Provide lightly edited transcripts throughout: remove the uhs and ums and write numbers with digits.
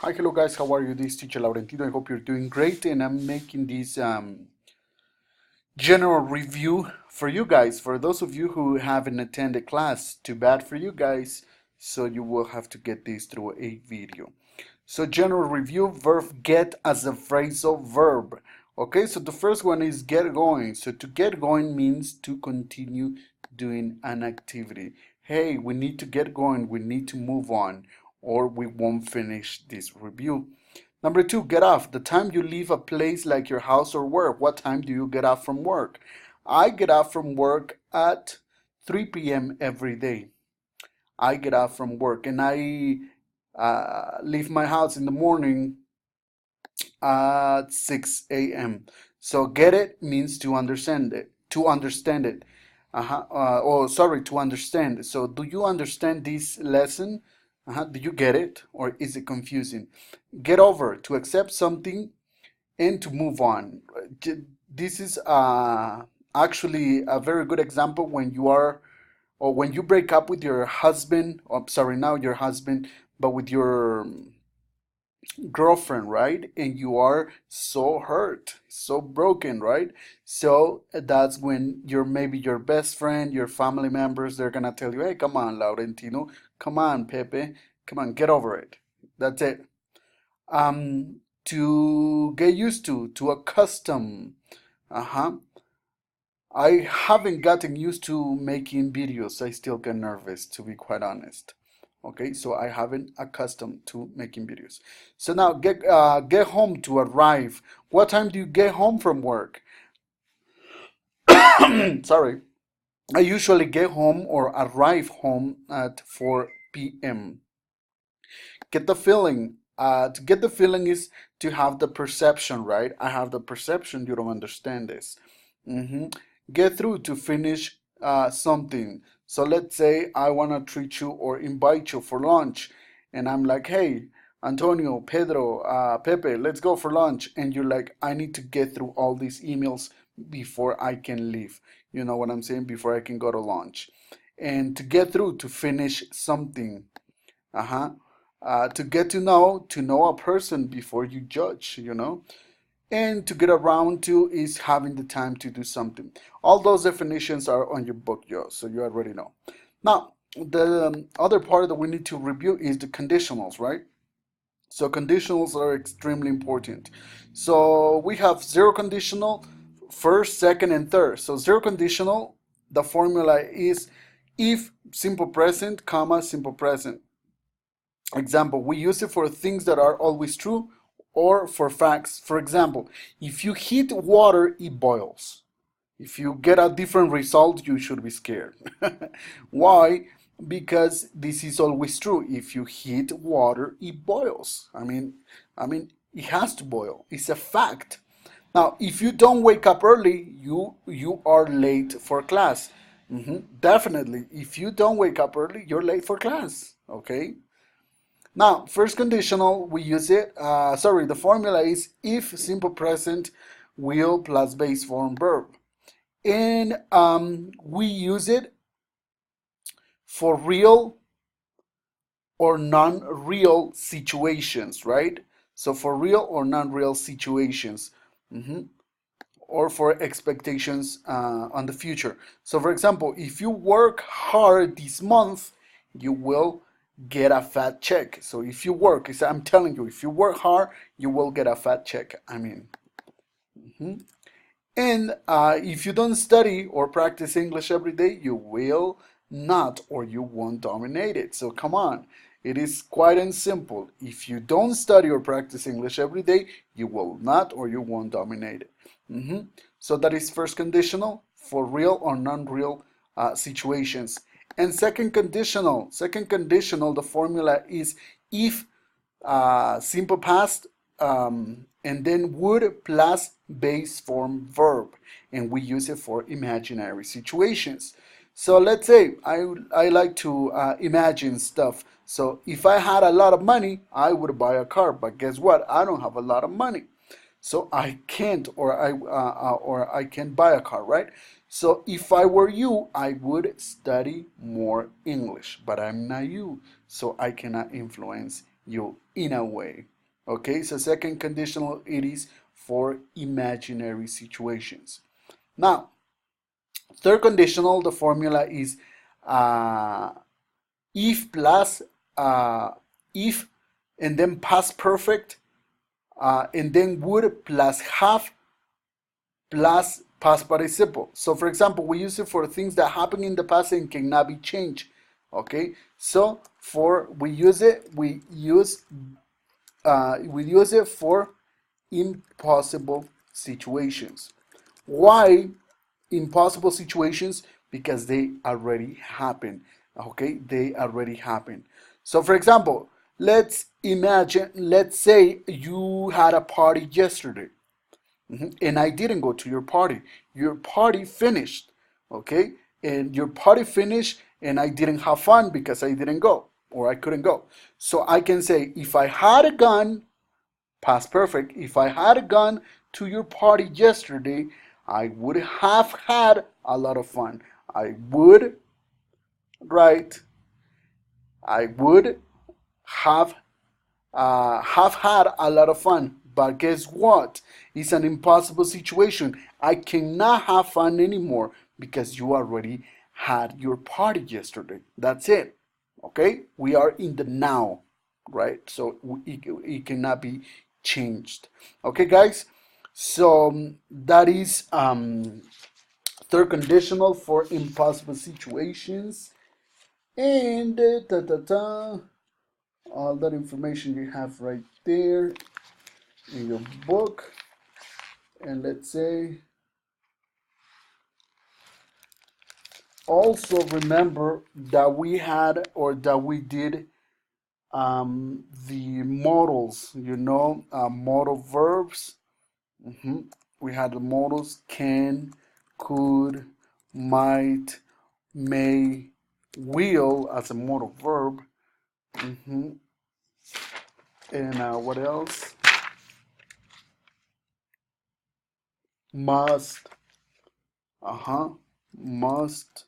Hi, hello guys, how are you? This is teacher Laurentino. I hope you're doing great, and I'm making this general review for you guys. For those of you who haven't attended class, too bad for you guys. So you will have to get this through a video. So general review, verb get as a phrasal verb. Okay, so the first one is get going. So to get going means to continue doing an activity. Hey, we need to get going. We need to move on, or we won't finish this review. Number two, get off. The time you leave a place like your house or work. What time do you get off from work? I get off from work at 3 p.m. every day. I get off from work and I leave my house in the morning at 6 a.m. So get it means to understand it. To understand it. Sorry, to understand. So do you understand this lesson? Do you get it, or is it confusing? Get over, to accept something and to move on. This is actually a very good example when you are, or when you break up with your husband, or sorry, now your husband, but with your girlfriend, right? And you are so hurt, so broken, right? So that's when your maybe your best friend, your family members, they're gonna tell you, hey, come on, Laurentino, come on, Pepe, come on, get over it. That's it. To get used to accustom. Uh-huh. I haven't gotten used to making videos. I still get nervous, to be quite honest. Okay, so I haven't accustomed to making videos. So now get home, to arrive. What time do you get home from work? Sorry. I usually get home or arrive home at 4 p.m. Get the feeling. To get the feeling is to have the perception, right? I have the perception you don't understand this. hmm Get through, to finish something. So let's say I want to treat you or invite you for lunch, and I'm like, hey, Antonio, Pedro, Pepe, let's go for lunch. And you're like, I need to get through all these emails before I can leave. You know what I'm saying? Before I can go to lunch. And to get through, to finish something. Uh-huh. To get to know a person before you judge, you know. And to get around to is having the time to do something. All those definitions are on your book, yo, so you already know. Now, the other part that we need to review is the conditionals, right? So conditionals are extremely important. So we have zero conditional, first, second, and third. So zero conditional, the formula is if simple present, comma, simple present. Example, we use it for things that are always true or for facts. For example, if you heat water, it boils. If you get a different result, you should be scared. Why? Because this is always true. If you heat water, it boils. I mean, it has to boil. It's a fact. Now, if you don't wake up early, you are late for class. Definitely. If you don't wake up early, you're late for class. Okay. Now, first conditional, we use it. Sorry, the formula is if simple present, will plus base form verb. And we use it for real or non-real situations, right? So for real or non-real situations, mhm, or for expectations on the future. So for example, if you work hard this month, you will get a fat check. So if you work, I'm telling you, if you work hard, you will get a fat check. Mhm. And if you don't study or practice English every day, you will not, or you won't dominate it. So come on, it is quite and simple. If you don't study or practice English every day, you will not, or you won't dominate it. So that is first conditional for real or non-real situations. And second conditional, the formula is if simple past, and then would plus base form verb, and we use it for imaginary situations. So let's say I like to imagine stuff. So if I had a lot of money, I would buy a car. But guess what? I don't have a lot of money, so I can't, or I can buy a car, right? So if I were you, I would study more English, but I'm not you, so I cannot influence you in a way. Okay, so second conditional, it is for imaginary situations. Now, third conditional, the formula is uh, if plus if, and then past perfect, and then would plus have plus past participle. So for example, we use it for things that happen in the past and cannot be changed. Okay, so for we use it for impossible situations. Why impossible situations? Because they already happen. Okay, they already happen. So for example, let's say you had a party yesterday. And I didn't go to your party. Your party finished, okay? And your party finished, and I didn't have fun because I didn't go or I couldn't go. So I can say, if I had a gun, past perfect, if I had gone to your party yesterday, I would have had a lot of fun. I would, right? I would have have had a lot of fun. But guess what? It's an impossible situation. I cannot have fun anymore because you already had your party yesterday. That's it. Okay? We are in the now, right? So it cannot be changed. Okay, guys? So that is third conditional for impossible situations. And all that information you have right there in your book. And let's say also remember that we had, or that we did, the modals, modal verbs. We had the modals can, could, might, may, will as a modal verb. And what else? Must, must,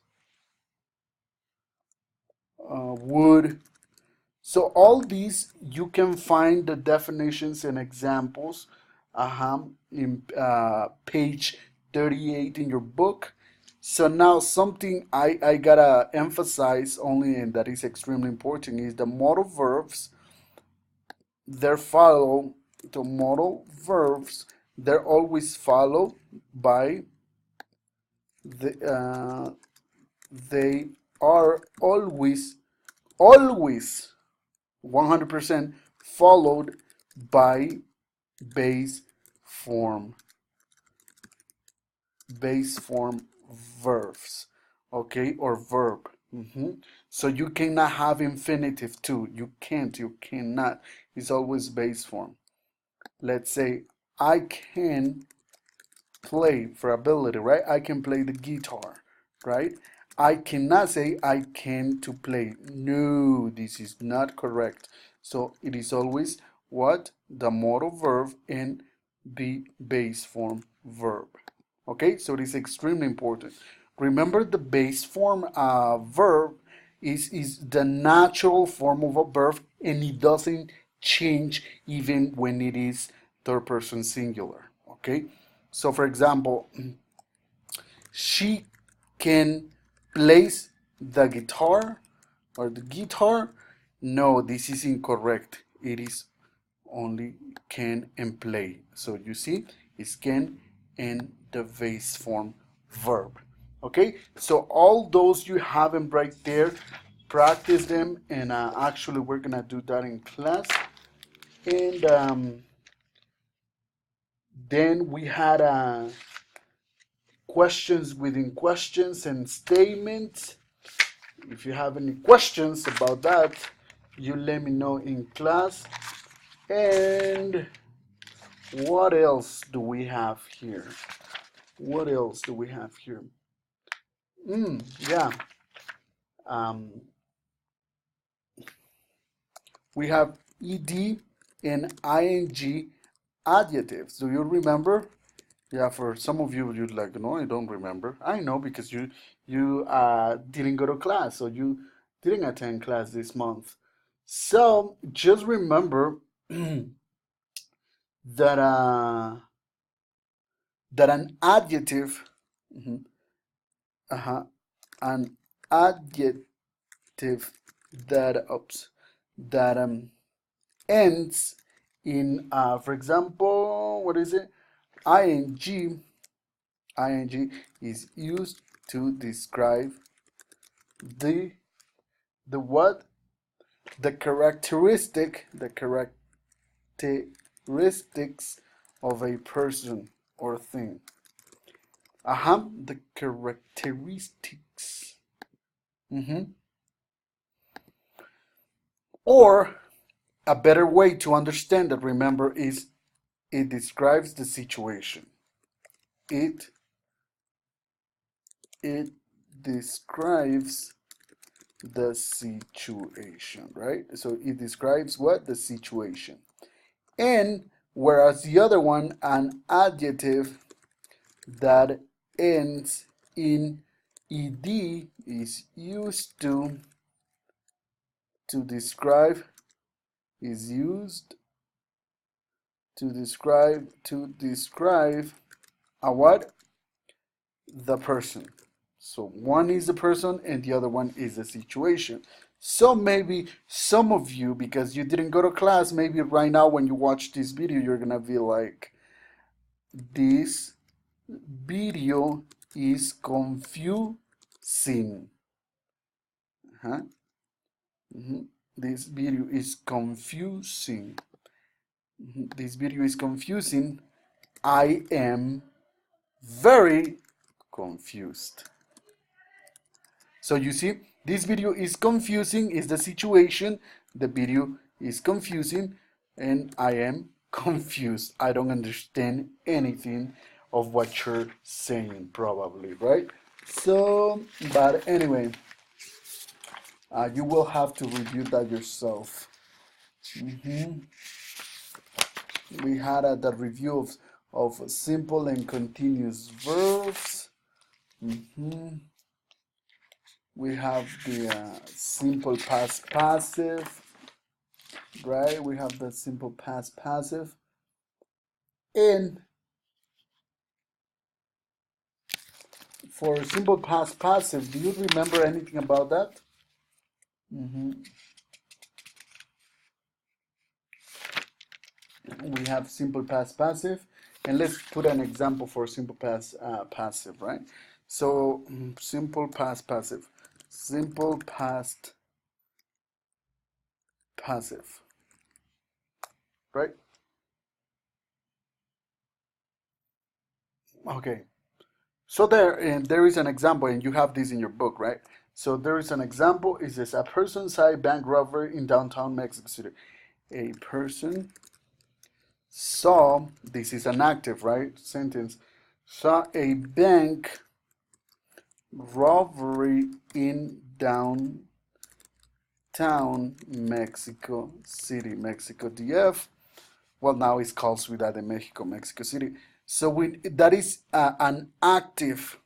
would. So all these you can find the definitions and examples in page 38 in your book. So now something I gotta emphasize only, and that is extremely important, is the modal verbs. They're follow the modal verbs. They're always followed by they are always 100% followed by base form verbs, okay, or verb. So you cannot have infinitive too. You cannot. It's always base form. Let's say I can play, for ability, right? I can play the guitar, right? I cannot say I can to play. No, this is not correct. So it is always what? The modal verb and the base form verb. Okay, so it is extremely important. Remember, the base form verb is the natural form of a verb, and it doesn't change even when it is third person singular. Okay, so for example, she can play the guitar or the guitar. No, this is incorrect. It is only can and play. So you see, it's can and the base form verb. Okay, so all those you have them right there, practice them, and actually we're gonna do that in class. And then we had questions within questions and statements. If you have any questions about that, you let me know in class. And what else do we have here? What else do we have here? Yeah. We have ed and ing adjectives. Do you remember? Yeah, for some of you, you'd like, no, I don't remember. I know, because you didn't go to class, or you didn't attend class this month. So just remember that that an adjective, mhm, uh-huh, an adjective that oops, that ends in for example, what is it? ing. ing is used to describe the what? The characteristics of a person or thing. The characteristics. Mhm. Or a better way to understand it, remember, is it describes the situation. It it describes the situation, right? So it describes what? The situation. And whereas the other one, an adjective that ends in ed is used to describe is used to describe a what? The person. So one is the person and the other one is the situation. So maybe some of you, because you didn't go to class, maybe right now when you watch this video, you're gonna be like, this video is confusing. Huh? This video is confusing. This video is confusing. I am very confused. So you see, this video is confusing is the situation. The video is confusing and I am confused. I don't understand anything of what you're saying probably, right? So, but anyway, you will have to review that yourself. We had the review of simple and continuous verbs. We have the simple past passive, right? We have the simple past passive. And for simple past passive, do you remember anything about that? We have simple past passive. And let's put an example for simple past passive, right? So simple past passive. Simple past passive, right? Okay. So there is an example, and you have this in your book, right? So there is an example. It says a person saw a bank robbery in downtown Mexico City. A person saw, this is an active, right? Sentence. Saw a bank robbery in downtown Mexico City, Mexico DF. Well, now it's called Ciudad de Mexico, Mexico City. So that is an active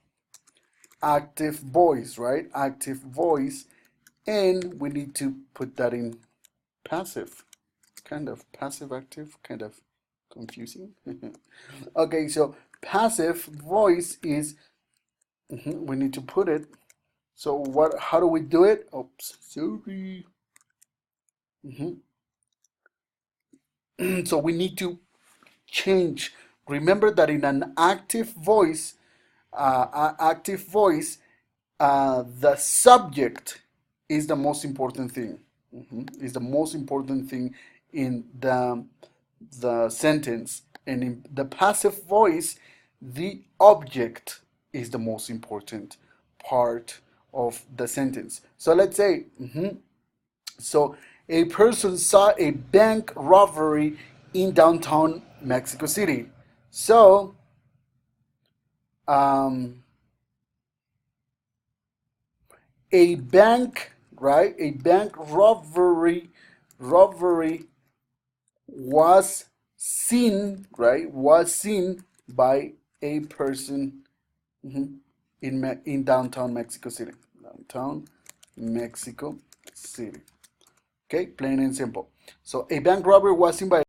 voice, right? Active voice. And we need to put that in passive. Kind of passive active, kind of confusing. Okay, so passive voice is, we need to put it. So how do we do it? Oops, sorry. So we need to change. Remember that in an active voice, the subject is the most important thing. Is the most important thing in the sentence, and in the passive voice, the object is the most important part of the sentence. So let's say, so a person saw a bank robbery in downtown Mexico City. So um, a bank, right? A bank robbery was seen, right? Was seen by a person in downtown Mexico City. Downtown Mexico City. Okay, plain and simple. So a bank robber was invited